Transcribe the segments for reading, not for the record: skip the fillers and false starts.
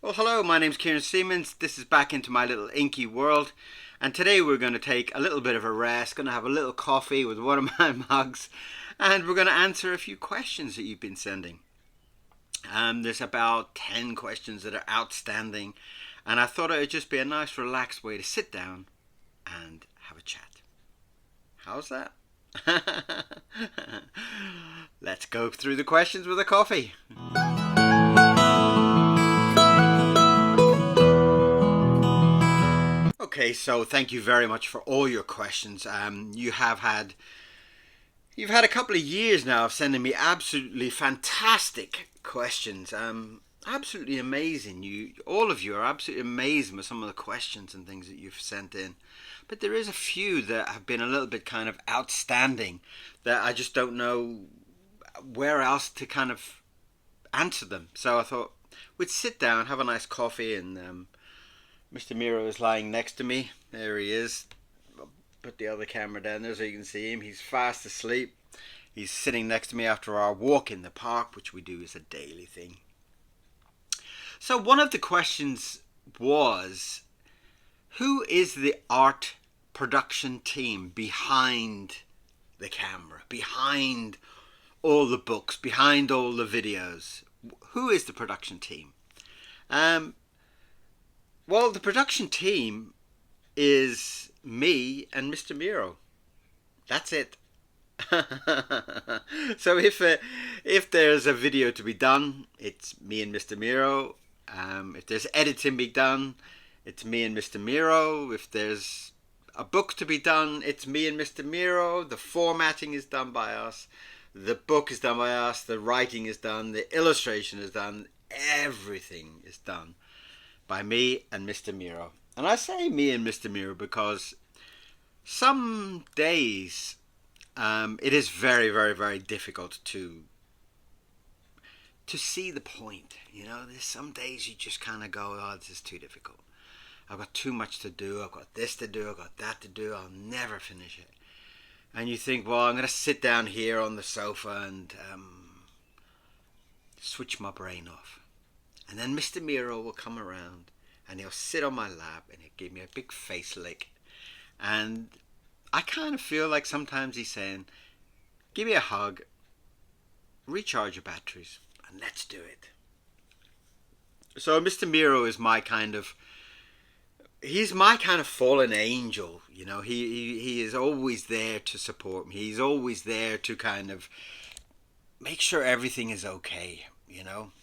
Well, hello, my name's Kieron Seamons. This is Back Into My Little Inky World. And today we're going to take a little bit of a rest, going to have a little coffee with one of my mugs, and we're going to answer a few questions that you've been sending. There's about 10 questions that are outstanding, and I thought it would just be a nice relaxed way to sit down and have a chat. How's that? Let's go through the questions with a coffee. Okay, so thank you very much for all your questions. You've had a couple of years now of sending me absolutely fantastic questions. Absolutely amazing. All of you are absolutely amazing with some of the questions and things that you've sent in. But there is a few that have been a little bit kind of outstanding that I just don't know where else to kind of answer them. So I thought we'd sit down, have a nice coffee, and Mr. Miro is lying next to me. There he is. I'll put the other camera down there so you can see him. He's fast asleep. He's sitting next to me after our walk in the park, which we do as a daily thing. So one of the questions was, who is the art production team behind the camera, behind all the books, behind all the videos? Who is the production team? Well, the production team is me and Mr. Miro. That's it. So if there's a video to be done, it's me and Mr. Miro. If there's editing to be done, it's me and Mr. Miro. If there's a book to be done, it's me and Mr. Miro. The formatting is done by us. The book is done by us. The writing is done. The illustration is done. Everything is done by me and Mr. Miro. And I say me and Mr. Miro because some days it is very, very, very difficult to see the point. You know, there's some days you just kind of go, oh, this is too difficult. I've got too much to do. I've got this to do. I've got that to do. I'll never finish it. And you think, well, I'm going to sit down here on the sofa and switch my brain off. And then Mr. Miro will come around and he'll sit on my lap and he'll give me a big face lick. And I kind of feel like sometimes he's saying, give me a hug, recharge your batteries, and let's do it. So Mr. Miro is he's my kind of fallen angel. You know, he is always there to support me. He's always there to kind of make sure everything is okay, you know.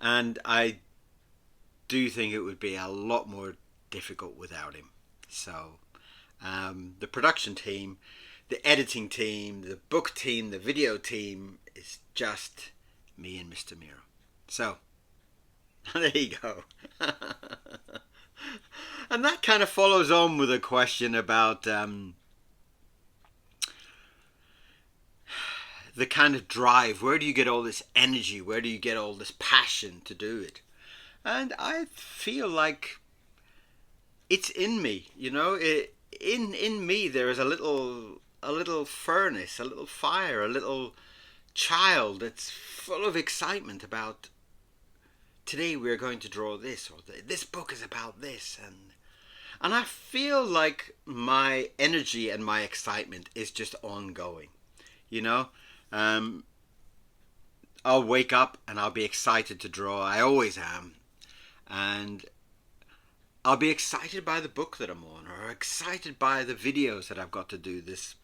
And I do think it would be a lot more difficult without him. So the production team, the editing team, the book team, the video team is just me and Mr. Miro. So there you go. And that kind of follows on with a question about the kind of drive. Where do you get all this energy? Where do you get all this passion to do it? And I feel like it's in me, you know. In me there is a little furnace, a little fire, a little child that's full of excitement about today we're going to draw this, or this book is about this, and I feel like my energy and my excitement is just ongoing, you know. I'll wake up and I'll be excited to draw. I always am. And I'll be excited by the book that I'm on, or excited by the videos that I've got to do this.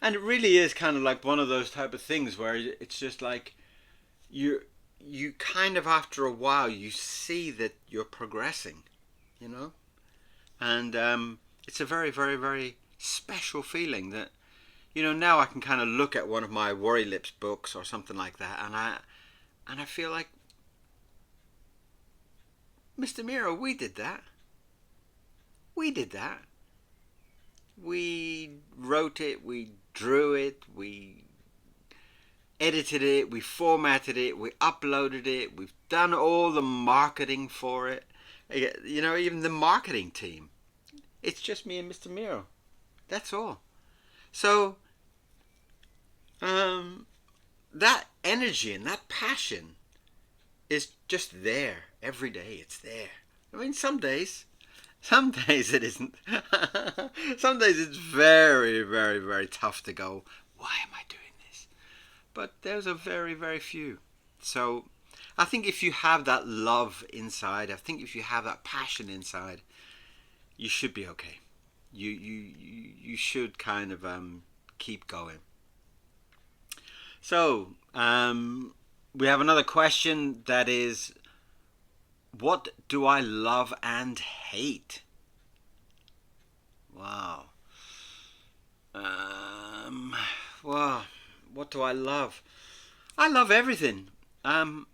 And it really is kind of like one of those type of things where it's just like you kind of, after a while, you see that you're progressing, you know. And it's a very, very, very special feeling that, you know, now I can kind of look at one of my Worry Lips books or something like that, and I feel like, Mr. Miro, we did that. We did that. We wrote it, we drew it, we edited it, we formatted it, we uploaded it, we've done all the marketing for it. You know, even the marketing team. It's just me and Mr. Miro. That's all. So, that energy and that passion is just there every day. It's there. I mean, some days it isn't. Some days it's very, very, very tough to go, why am I doing this? But there's a very, very few. So I think if you have that love inside, I think if you have that passion inside, you should be okay. You should kind of keep going. So we have another question that is, what do I love and hate? Wow. Well, what do I love? I love everything. I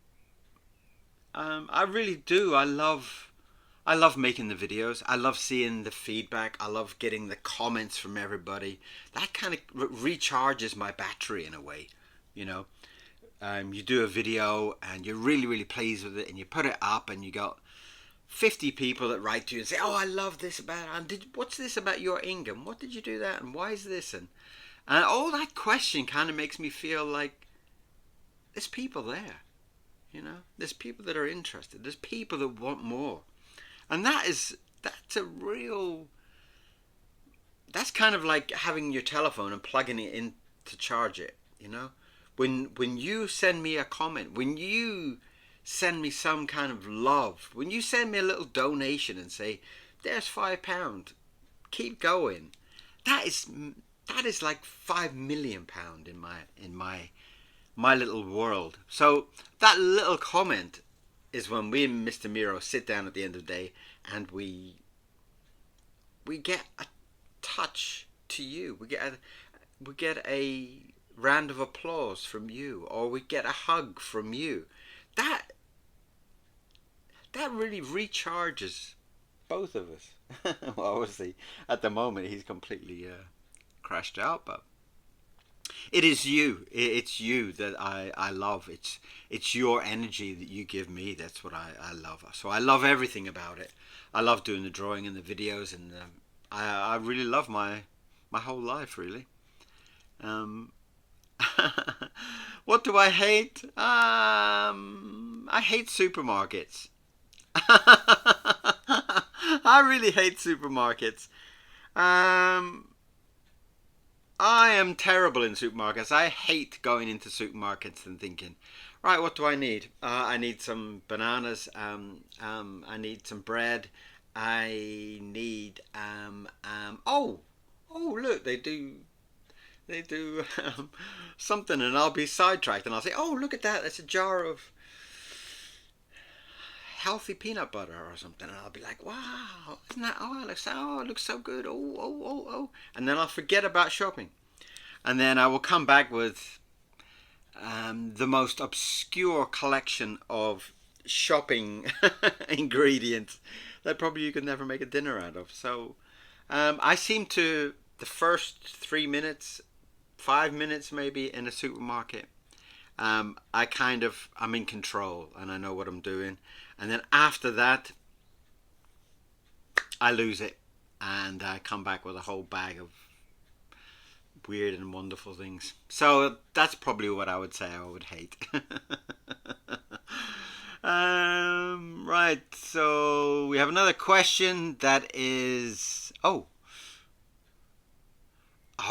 really do. I love making the videos. I love seeing the feedback. I love getting the comments from everybody. That kind of recharges my battery in a way, you know. You do a video and you're really, really pleased with it, and you put it up and you got 50 people that write to you and say, oh, I love this about it. And what's this about your ink? And what did you do that? And why is this? And all that question kind of makes me feel like there's people there, you know. There's people that are interested. There's people that want more. And that's kind of like having your telephone and plugging it in to charge it, you know. When you send me a comment, when you send me some kind of love, when you send me a little donation and say, there's £5, keep going, that is like £5 million in my little world. So that little comment is when we and Mr. Miro sit down at the end of the day and we get a touch to you. We get a round of applause from you, or we get a hug from you. That really recharges both of us. Well, obviously at the moment he's completely crashed out, but it is you. It's you that I love. It's your energy that you give me. That's what I love. So I love everything about it. I love doing the drawing and the videos, and I really love my whole life, really. What do I hate? I hate supermarkets. I really hate supermarkets. I am terrible in supermarkets. I hate going into supermarkets and thinking, right, what do I need? I need some bananas. I need some bread. I need oh, look, they do something, and I'll be sidetracked, and I'll say, oh, look at that, that's a jar of healthy peanut butter or something, and I'll be like, wow, isn't that, it looks so good, oh, and then I'll forget about shopping, and then I will come back with the most obscure collection of shopping ingredients that probably you could never make a dinner out of. So I seem to, the first 3 minutes, 5 minutes maybe in a supermarket, I'm in control and I know what I'm doing. And then after that, I lose it and I come back with a whole bag of weird and wonderful things. So that's probably what I would say I would hate. Right, so we have another question that is, are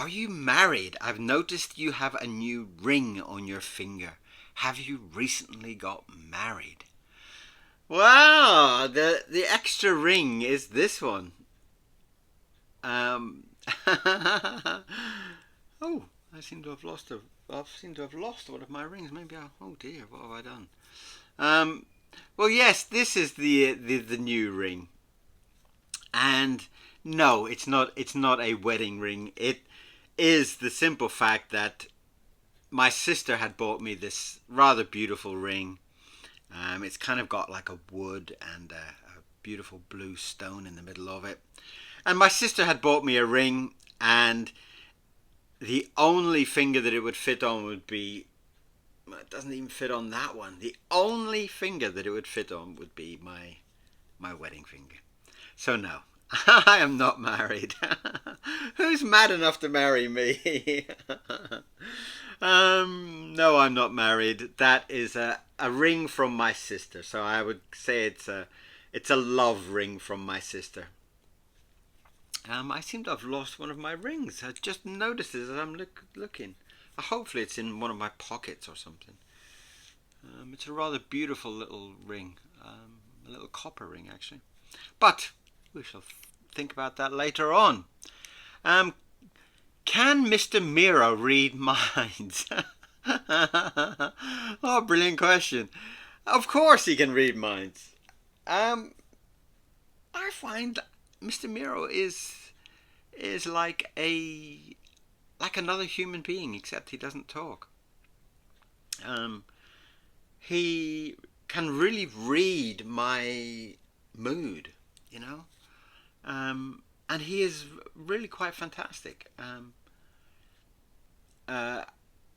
you married? I've noticed you have a new ring on your finger. Have you recently got married? Wow, the extra ring is this one. Oh, I seem to have lost one of my rings. Maybe oh dear, what have I done? Well, yes, this is the new ring, and no, it's not a wedding ring. It is the simple fact that my sister had bought me this rather beautiful ring. It's kind of got like a wood and a beautiful blue stone in the middle of it. And my sister had bought me a ring, and the only finger that it would fit on would be, it doesn't even fit on that one. The only finger that it would fit on would be my wedding finger. So no, I am not married. Who's mad enough to marry me? No, I'm not married. That is a ring from my sister. So I would say it's a love ring from my sister. I seem to have lost one of my rings. I just noticed it as I'm looking. Hopefully it's in one of my pockets or something. It's a rather beautiful little ring. A little copper ring, actually. But we shall think about that later on. Um, can Mr. Miro read minds? Oh, brilliant question. Of course he can read minds. I find Mr. Miro is like another human being, except he doesn't talk. Um, he can really read my mood, you know, and he is really quite fantastic. Uh,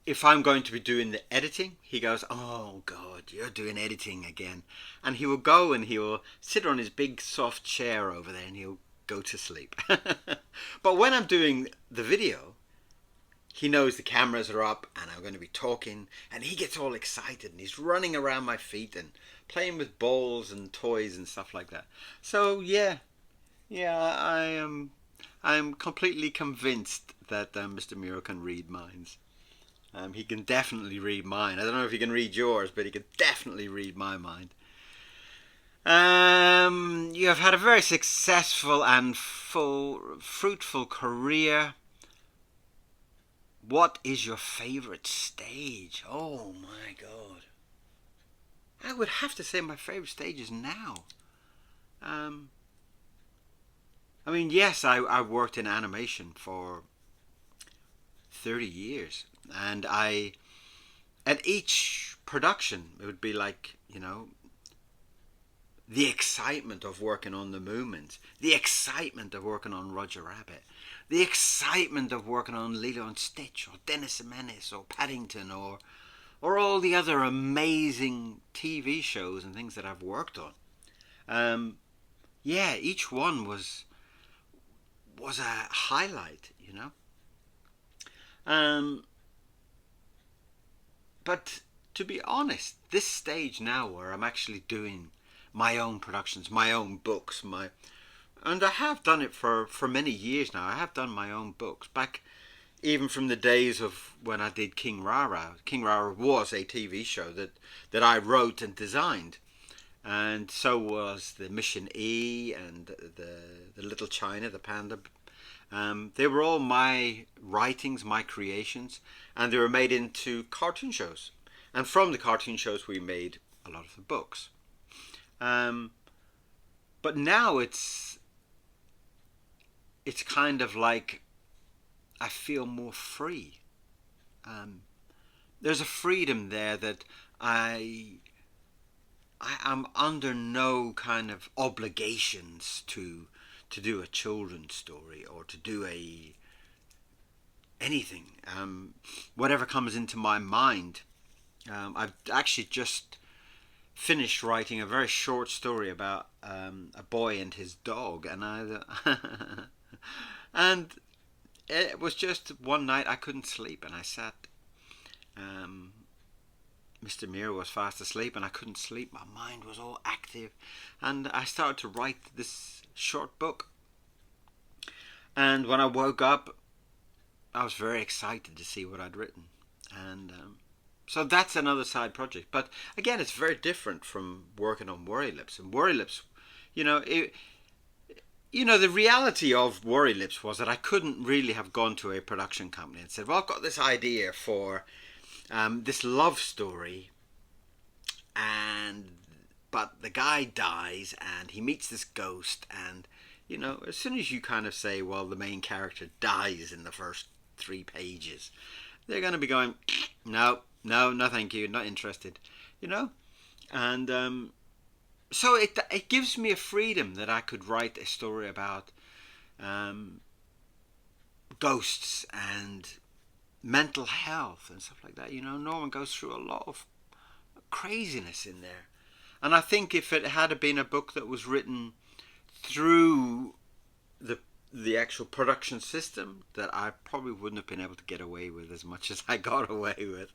if I'm going to be doing the editing, he goes, "Oh God, you're doing editing again," and he will go and he will sit on his big soft chair over there and he'll go to sleep. But when I'm doing the video, he knows the cameras are up and I'm going to be talking, and he gets all excited and he's running around my feet and playing with balls and toys and stuff like that. So yeah, I'm completely convinced that Mr. Miro can read minds. He can definitely read mine. I don't know if he can read yours, but he can definitely read my mind. You have had a very successful and fruitful career. What is your favourite stage? Oh my God. I would have to say my favourite stage is now. I mean, yes, I worked in animation for 30 years. And at each production, it would be like, the excitement of working on the Moomins, the excitement of working on Roger Rabbit, the excitement of working on Lilo and Stitch or Dennis the Menace or Paddington or all the other amazing TV shows and things that I've worked on. Yeah, each one was a highlight, But to be honest, this stage now where I'm actually doing my own productions, my own books, and I have done it for many years now. I have done my own books back even from the days of when I did King Rara. King Rara was a TV show that I wrote and designed, and so was the Mission E and the Little China, the panda. They were all my writings, my creations, and they were made into cartoon shows. And from the cartoon shows, we made a lot of the books. But now it's kind of like I feel more free. There's a freedom there that I am under no kind of obligations to do a children's story or to do anything. Whatever comes into my mind. I've actually just finished writing a very short story about a boy and his dog, and and it was just one night I couldn't sleep, and I sat. Mr. Miro was fast asleep, and I couldn't sleep. My mind was all active, and I started to write this short book. And when I woke up, I was very excited to see what I'd written, and so that's another side project. But again, it's very different from working on Worry Lips. And Worry Lips, the reality of Worry Lips was that I couldn't really have gone to a production company and said, "Well, I've got this idea for this love story, but the guy dies and he meets this ghost, and as soon as you kind of say, well, the main character dies in the first 3 pages, they're going to be going, no, thank you, not interested, and so it gives me a freedom that I could write a story about ghosts and mental health and stuff like that. Norman goes through a lot of craziness in there, and I think if it had been a book that was written through the the actual production system that I probably wouldn't have been able to get away with as much as I got away with.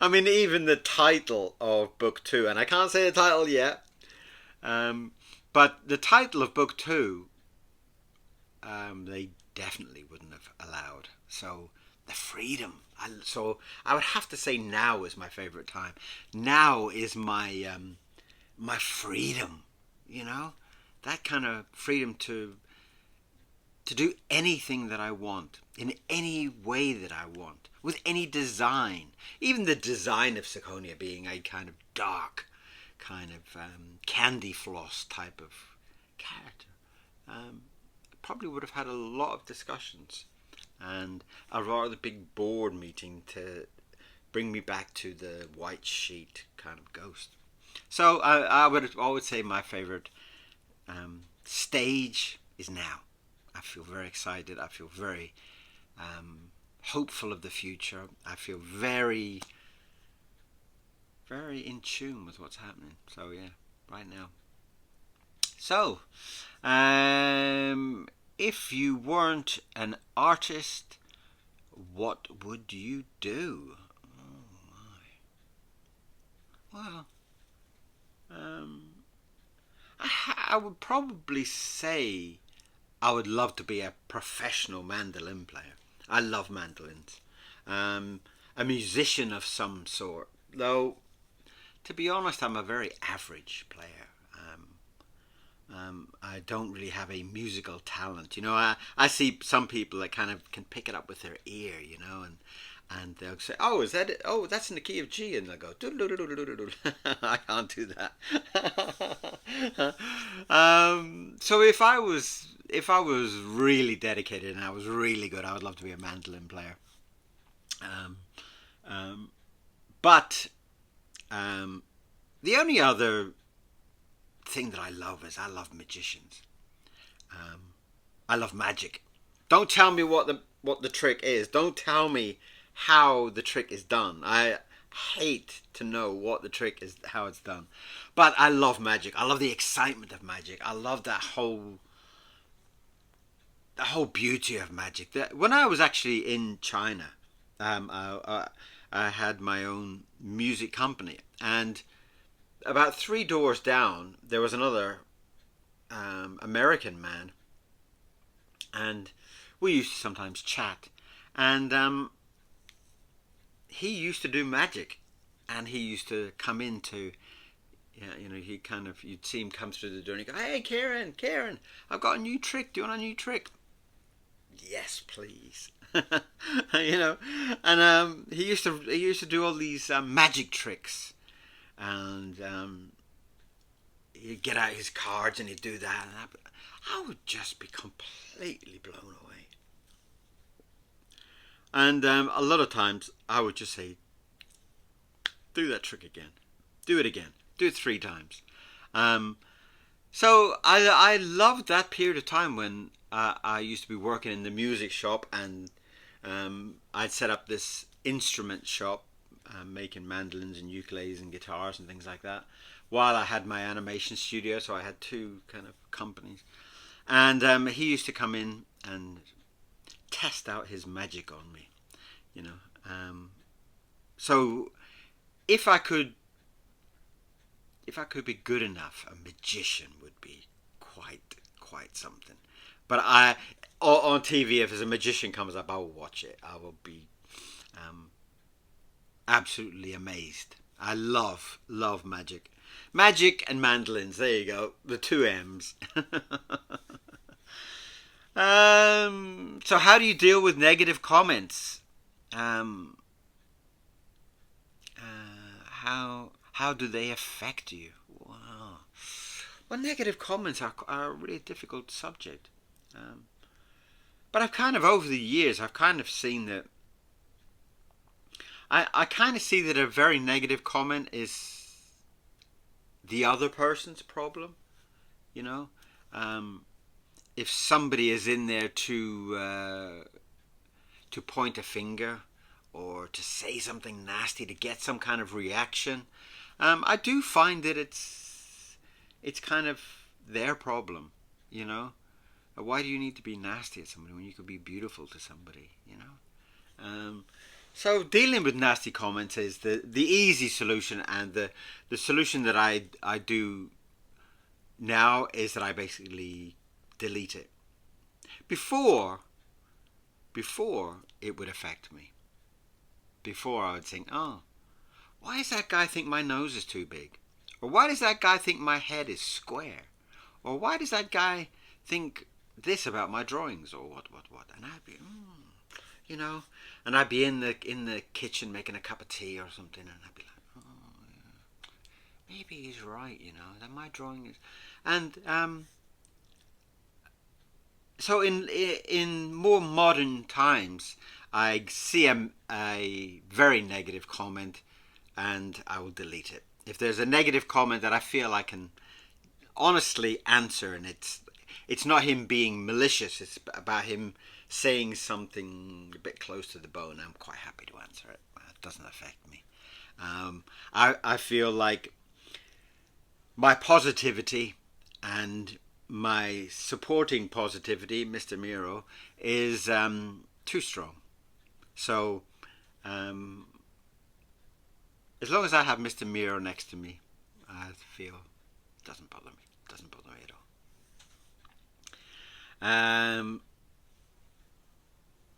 I mean, even the title of book 2, and I can't say the title yet, but the title of book 2, they definitely wouldn't have allowed. So the freedom. So I would have to say now is my favorite time. Now is my my freedom. You know, that kind of freedom to do anything that I want in any way that I want with any design. Even the design of Seconia being a kind of dark, kind of candy floss type of character. Probably would have had a lot of discussions and a rather big board meeting to bring me back to the white sheet kind of ghost. So I would say my favorite stage is now. I feel very excited. I feel very hopeful of the future. I feel very, very in tune with what's happening. So yeah, right now. So, if you weren't an artist, what would you do? Oh my. Well, I would probably say I would love to be a professional mandolin player. I love mandolins. A musician of some sort. Though, to be honest, I'm a very average player. I don't really have a musical talent. You know, I see some people that kind of can pick it up with their ear, you know, and they'll say, "Oh, is that it? Oh, that's in the key of G," and they'll go, I can't do that. So if I was really dedicated and I was really good, I would love to be a mandolin player. But the only other thing that I love is I love magicians. I love magic. Don't tell me what the trick is. Don't tell me how the trick is done. I hate to know what the trick is, how it's done. But I love magic. I love the excitement of magic. I love the whole beauty of magic. When I was actually in China, I had my own music company, and about 3 doors down there was another American man, and we used to sometimes chat, and he used to do magic, and he used to come into, yeah, you know, he kind of, you'd see him come through the door and he'd go, "Hey, Kieron, I've got a new trick. Do you want a new trick?" "Yes, please." You know, and he used to do all these magic tricks, and he'd get out his cards and he'd do that, and I would just be completely blown away. And a lot of times I would just say, "Do that trick again. Do it again. Do it 3 times." So I loved that period of time when I used to be working in the music shop, and I'd set up this instrument shop, making mandolins and ukuleles and guitars and things like that, while I had my animation studio. So I had 2 kind of companies, and he used to come in and test out his magic on me, you know. So if I could be good enough, a magician would be quite something. But on TV, if there's a magician comes up, I will watch it. I will be absolutely amazed. I love magic. Magic and mandolins. There you go. The 2 M's. So how do you deal with negative comments? How do they affect you? Wow. Well, negative comments are a really difficult subject. But I've kind of, over the years, I've kind of seen that I kind of see that a very negative comment is the other person's problem. You know, if somebody is in there to point a finger or to say something nasty to get some kind of reaction, I do find that it's kind of their problem. you know. Why do you need to be nasty at somebody when you could be beautiful to somebody, you know? So dealing with nasty comments is the easy solution, and the solution that I do now is that I basically delete it. Before it would affect me. Before I would think, oh, why does that guy think my nose is too big? Or why does that guy think my head is square? Or why does that guy think this about my drawings? Or what? And I'd be, you know, and I'd be in the kitchen making a cup of tea or something, and I'd be like, oh, yeah, maybe he's right, you know, that my drawing is, and so in more modern times, I see a very negative comment, and I will delete it. If there's a negative comment that I feel I can honestly answer, and it's not him being malicious, it's about him saying something a bit close to the bone, I'm quite happy to answer it. It doesn't affect me. I feel like my positivity and my supporting positivity, Mr. Miro, is too strong. So as long as I have Mr. Miro next to me, I feel it doesn't bother me. It doesn't bother me at all.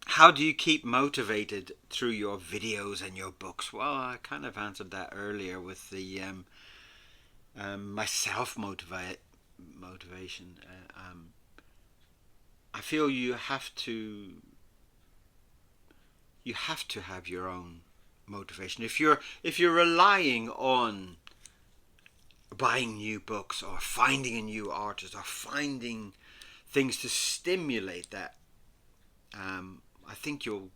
How do you keep motivated through your videos and your books? Well, I kind of answered that earlier with the my motivation. I feel you have to have your own motivation. If you're relying on buying new books or finding a new artist or finding things to stimulate that, I think you'll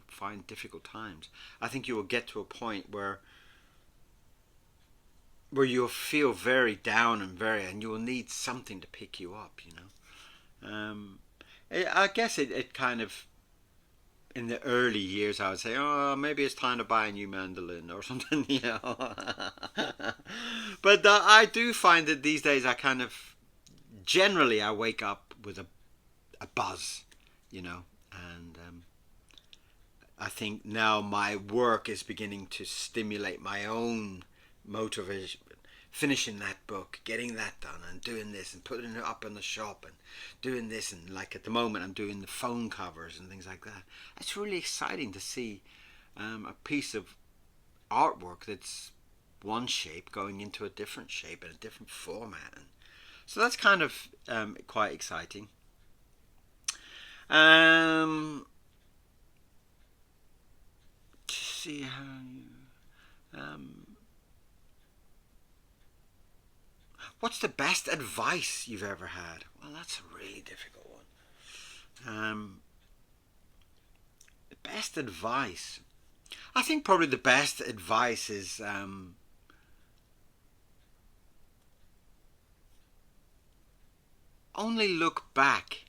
find difficult times. I think you will get to a point where you'll feel very down and you will need something to pick you up, you know. I guess it kind of, in the early years, I would say, oh, maybe it's time to buy a new mandolin or something, you know. But I do find that these days I kind of, generally I wake up with a buzz, you know, and I think now my work is beginning to stimulate my own motivation. Finishing that book, getting that done, and doing this, and putting it up in the shop, and doing this, and like at the moment I'm doing the phone covers and things like that. It's really exciting to see a piece of artwork that's one shape going into a different shape and a different format, and so that's kind of quite exciting. To see how what's the best advice you've ever had? Well, that's a really difficult one. The best advice. I think probably the best advice is only look back.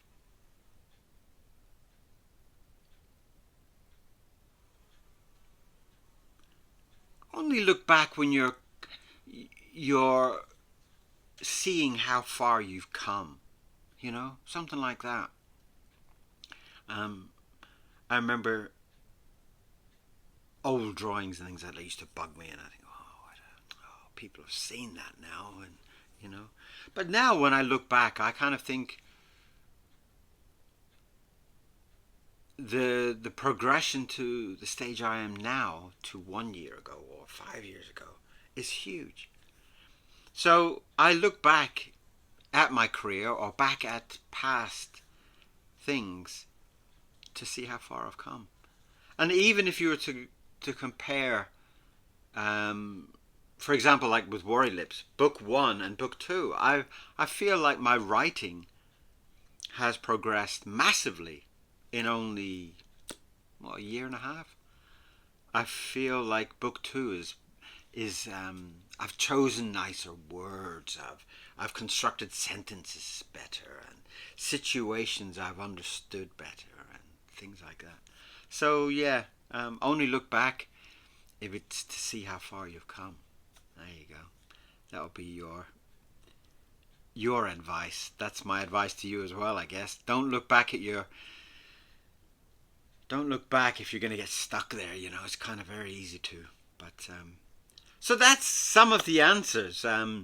Only look back when you're seeing how far you've come, you know, something like that. I remember old drawings and things like that used to bug me, and I think, oh, people have seen that now, and you know. But now when I look back, I kind of think the progression to the stage I am now to 1 year ago or 5 years ago is huge. So I look back at my career or back at past things to see how far I've come. And even if you were to compare, for example, like with Worry Lips, book 1 and book 2, I feel like my writing has progressed massively in only a year and a half. I feel like book 2 is I've chosen nicer words. I've constructed sentences better, and situations I've understood better, and things like that. So yeah, only look back if it's to see how far you've come. There you go. That'll be your advice. That's my advice to you as well, I guess. Don't look back if you're going to get stuck there. You know, it's kind of very easy to. But so that's some of the answers. For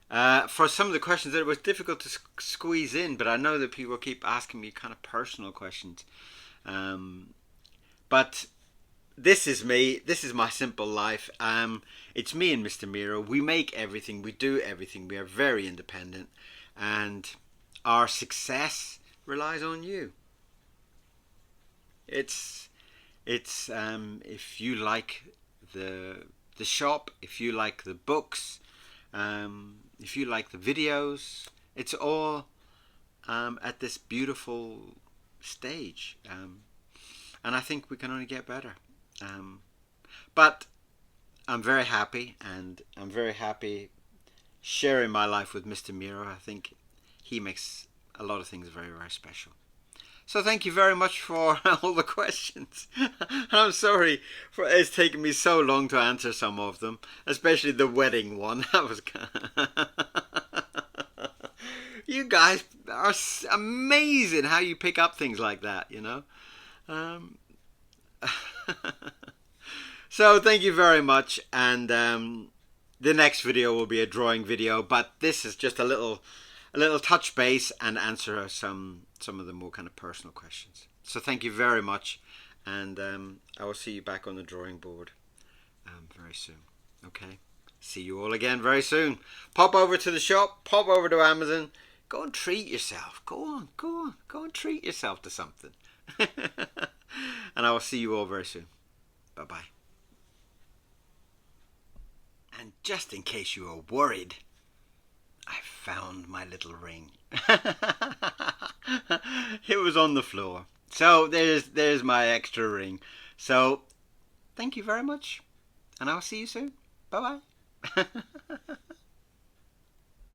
some of the questions that it was difficult to squeeze in, but I know that people keep asking me kind of personal questions. But this is me. This is my simple life. It's me and Mr. Miro. We make everything. We do everything. We are very independent, and our success relies on you. It's if you like the shop, if you like the books, if you like the videos, it's all at this beautiful stage, and I think we can only get better. But I'm very happy, and I'm very happy sharing my life with Mr. Miro. I think he makes a lot of things very, very special. So thank you very much for all the questions. I'm sorry for it's taken me so long to answer some of them, especially the wedding one. That was you guys are amazing how you pick up things like that, you know. So thank you very much, and the next video will be a drawing video, but this is just a little touch base and answer some of the more kind of personal questions. So thank you very much, and I will see you back on the drawing board very soon. Okay, see you all again very soon. Pop over to the shop, pop over to Amazon, go and treat yourself. Go and treat yourself to something. And I will see you all very soon. Bye bye. And just in case you were worried, I found my little ring. It was on the floor. So there's my extra ring. So thank you very much, and I'll see you soon. Bye bye.